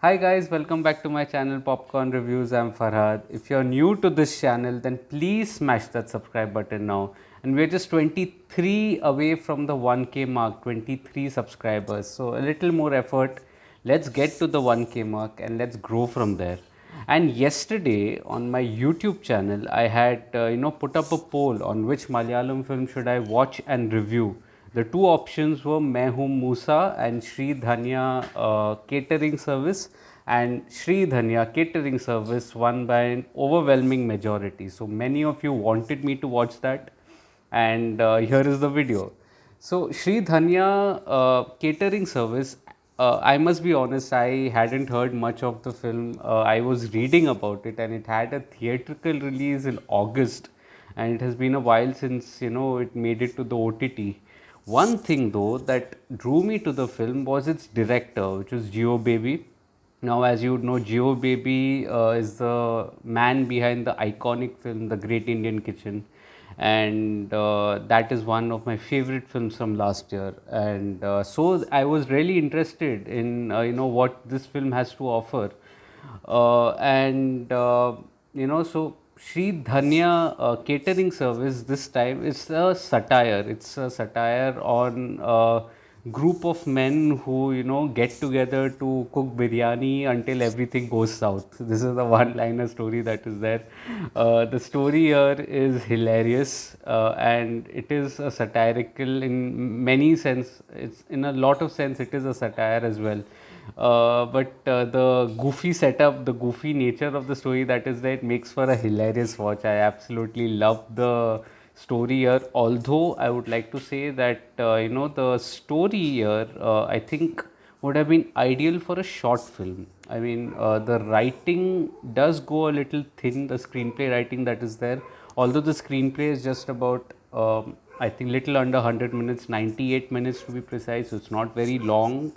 Hi guys, welcome back to my channel Popcorn Reviews. I'm Farhad. If you're new to this channel, then please smash that subscribe button now. And we're just 23 away from the 1K mark, 23 subscribers. So a little more effort. Let's get to the 1K mark and let's grow from there. And yesterday on my YouTube channel, I had put up a poll on which Malayalam film should I watch and review. The two options were Mehum Musa and Sree Dhanya Catering Service, and Sree Dhanya Catering Service won by an overwhelming majority. So many of you wanted me to watch that, and here is the video. So Sree Dhanya Catering Service, I must be honest, I hadn't heard much of the film. I was reading about it, and it had a theatrical release in August, and it has been a while since it made it to the OTT. One thing though that drew me to the film was its director, which was Geo Baby. Now, as you would know, Geo Baby is the man behind the iconic film The Great Indian Kitchen, and that is one of my favorite films from last year. And so I was really interested in what this film has to offer, and so Sri Dhanya Catering Service this time is a satire. It's a satire on a group of men who get together to cook biryani until everything goes south. This is the one-liner story that is there. The story here is hilarious, and it is a satirical in many sense. It's in a lot of sense it is a satire as well. But the goofy setup, the goofy nature of the story that is there, it makes for a hilarious watch. I absolutely love the story here. Although I would like to say that the story here, I think would have been ideal for a short film. I mean, the writing does go a little thin. The screenplay writing that is there, although the screenplay is just about I think little under 100 minutes, 98 minutes to be precise. So it's not very long.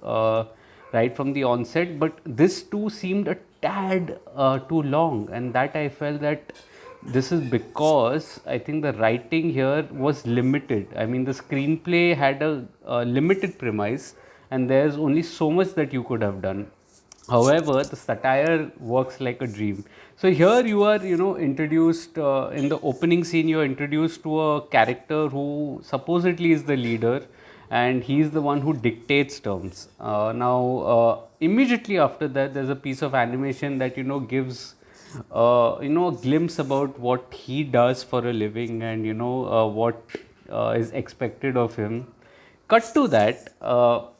Right from the onset, but this too seemed a tad too long, and that I felt that this is because I think the writing here was limited. I mean, the screenplay had a limited premise, and there's only so much that you could have done. However, the satire works like a dream. So here you are, introduced in the opening scene. You are introduced to a character who supposedly is the leader, and he is the one who dictates terms. Now, immediately after that, there's a piece of animation that gives a glimpse about what he does for a living, and what is expected of him. Cut to that,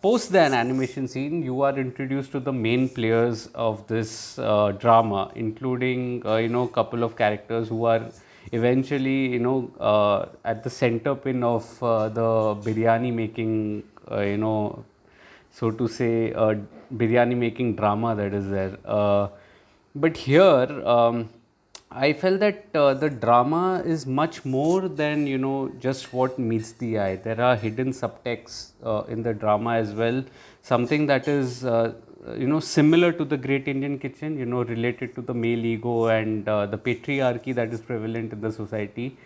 post the animation scene, you are introduced to the main players of this drama, including a couple of characters who are eventually at the center pin of the biryani making, so to say, biryani making drama that is there. But here, I felt that the drama is much more than just what meets the eye. There are hidden subtexts in the drama as well. Something that is similar to the Great Indian Kitchen. Related to the male ego and the patriarchy that is prevalent in the society.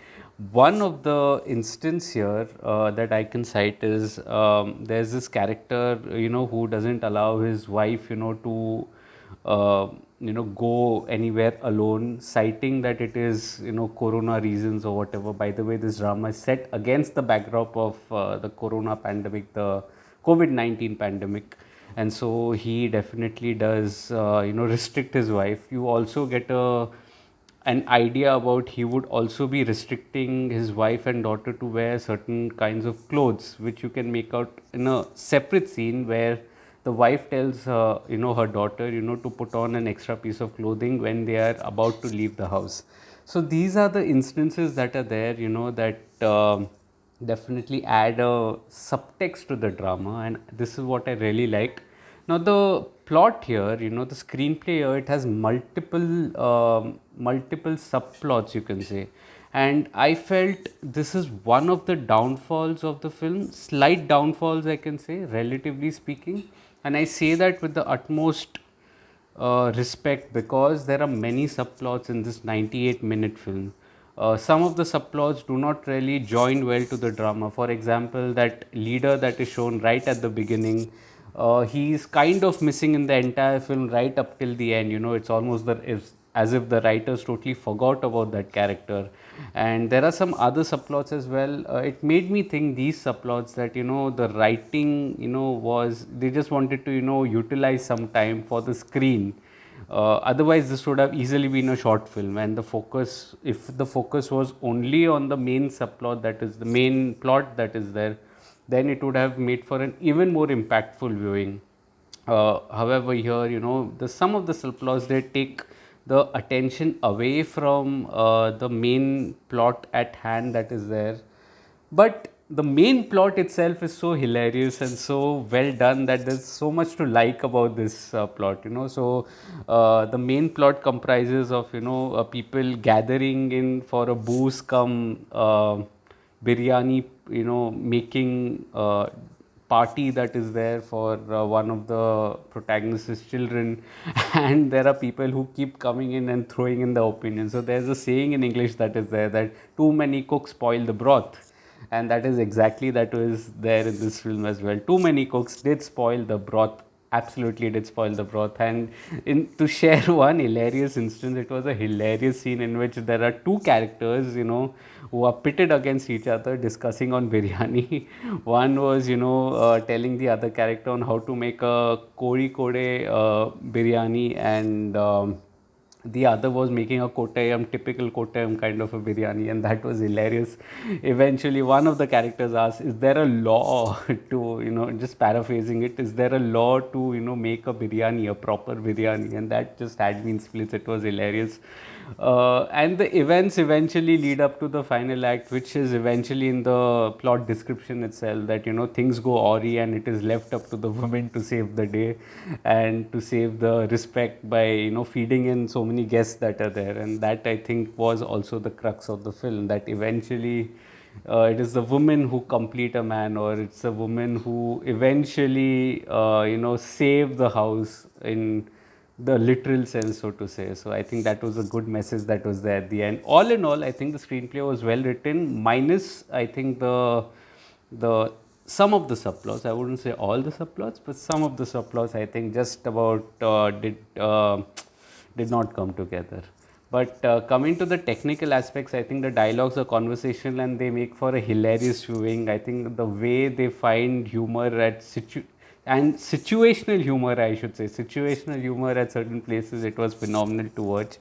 One of the instance here that I can cite is there's this character who doesn't allow his wife to go anywhere alone, citing that it is corona reasons or whatever. By the way, this drama is set against the backdrop of the corona pandemic, the COVID-19 pandemic, and so he definitely does restrict his wife. You also get an idea about he would also be restricting his wife and daughter to wear certain kinds of clothes, which you can make out in a separate scene where the wife tells her daughter to put on an extra piece of clothing when they are about to leave the house. So these are the instances that are there, that definitely add a subtext to the drama, and this is what I really liked. Now the plot here, the screenplay here, it has multiple subplots, you can say, and I felt this is one of the downfalls of the film. Slight downfalls, I can say, relatively speaking, and I say that with the utmost respect, because there are many subplots in this 98-minute film. Some of the subplots do not really join well to the drama. For example, that leader that is shown right at the beginning, He's kind of missing in the entire film right up till the end. It's almost as if the writers totally forgot about that character. And there are some other subplots as well. It made me think these subplots that the writing was, they just wanted to utilize some time for the screen. Otherwise, this would have easily been a short film, and if the focus was only on the main subplot, that is the main plot that is there, then it would have made for an even more impactful viewing. However, here, the some of the subplots, they take the attention away from the main plot at hand that is there. But the main plot itself is so hilarious and so well done that there's so much to like about this plot. So the main plot comprises of people gathering in for a booze come biryani, making party that is there for one of the protagonist's children. And there are people who keep coming in and throwing in the opinion. So there's a saying in English that is there, that too many cooks spoil the broth, and that is exactly that was there in this film as well. Too many cooks did spoil the broth, absolutely did spoil the broth. And to share one hilarious instance, it was a hilarious scene in which there are two characters who are pitted against each other discussing on biryani. One was telling the other character on how to make a kori kode biryani, and the other was making a Kottayam, typical Kottayam kind of a biryani, and that was hilarious. Eventually, one of the characters asked, "Is there a law to, just paraphrasing it, is there a law to, make a biryani, a proper biryani?" And that just had me in splits. It was hilarious. And the events eventually lead up to the final act, which is eventually in the plot description itself, that things go awry and it is left up to the women to save the day and to save the respect by feeding in so many guests that are there. And that, I think, was also the crux of the film, that eventually it is the woman who complete a man, or it's a woman who eventually save the house in the literal sense, so to say. So I think that was a good message that was there at the end. All in all, I think the screenplay was well written, minus, I think, the some of the subplots. I wouldn't say all the subplots, but some of the subplots, I think, just about did not come together. But coming to the technical aspects, I think the dialogues are conversational and they make for a hilarious viewing. I think the way they find humor and situational humor, I should say, situational humor at certain places, it was phenomenal to watch.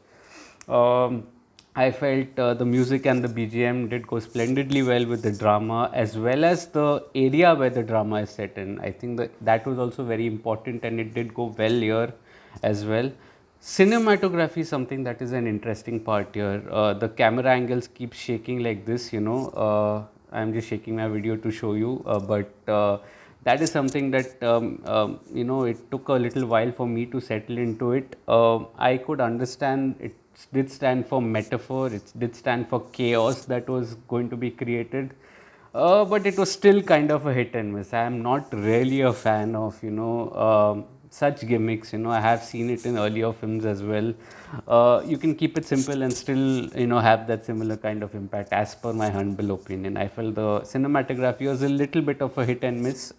I felt the music and the BGM did go splendidly well with the drama, as well as the area where the drama is set in. I think that was also very important, and it did go well here as well. Cinematography is something that is an interesting part here. The camera angles keep shaking like this, I'm just shaking my video to show you, but that is something that it took a little while for me to settle into it. I could understand it did stand for metaphor, it did stand for chaos that was going to be created, but it was still kind of a hit and miss. I am not really a fan of such gimmicks. I have seen it in earlier films as well. You can keep it simple and still have that similar kind of impact, as per my humble opinion. I felt the cinematography was a little bit of a hit and miss.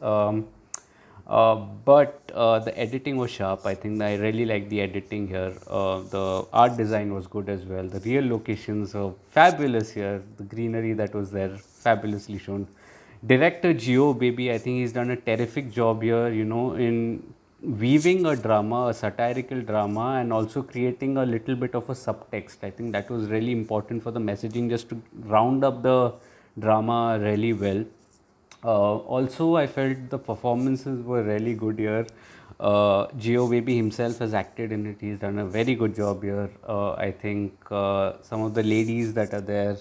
But the editing was sharp. I think I really like the editing here. The art design was good as well. The real locations are fabulous here. The greenery that was there, fabulously shown. Director Gio Baby, I think he's done a terrific job here, in weaving a drama, a satirical drama, and also creating a little bit of a subtext. I think that was really important for the messaging, just to round up the drama really well. Also, I felt the performances were really good here. Gio Baby himself has acted in it. He's done a very good job here. I think some of the ladies that are there,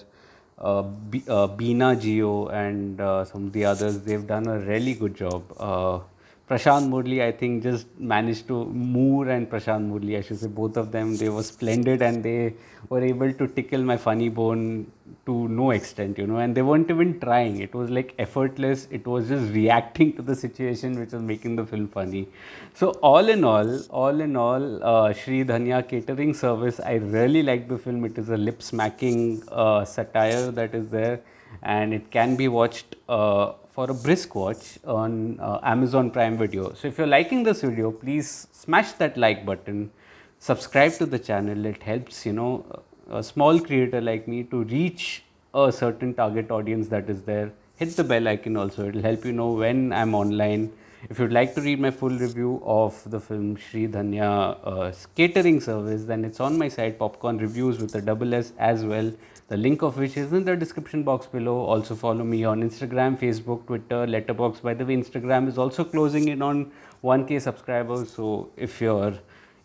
Beena Gio and some of the others, they've done a really good job. Prashant Murli, I think, just managed to, Moore and Prashant Murli, I should say, both of them, they were splendid, and they were able to tickle my funny bone to no extent, and they weren't even trying. It was like effortless. It was just reacting to the situation, which was making the film funny. So all in all, Sree Dhanya Catering Service, I really like the film. It is a lip smacking satire that is there. and it can be watched for a brisk watch on Amazon Prime Video. So if you're liking this video, please smash that like button, subscribe to the channel. It helps, a small creator like me to reach a certain target audience that is there. Hit the bell icon also, it will help you know when I'm online. If you'd like to read my full review of the film Sree Dhanya Catering service, then it's on my site Popcorn Reviews with a double S as well, the link of which is in the description box below. Also follow me on Instagram, Facebook, Twitter, Letterboxd. By the way, Instagram is also closing in on 1K subscribers, so if you're,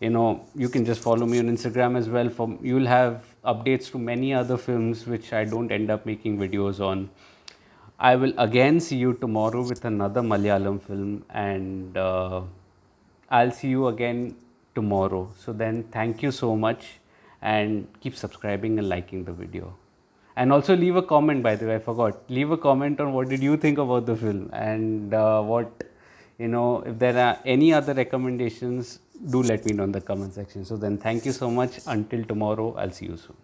you can just follow me on Instagram as well. You'll have updates to many other films which I don't end up making videos on. I will again see you tomorrow with another Malayalam film, and I'll see you again tomorrow. So then, thank you so much, and keep subscribing and liking the video. And also leave a comment, by the way, I forgot. Leave a comment on what did you think about the film, and if there are any other recommendations, do let me know in the comment section. So then, thank you so much. Until tomorrow, I'll see you soon.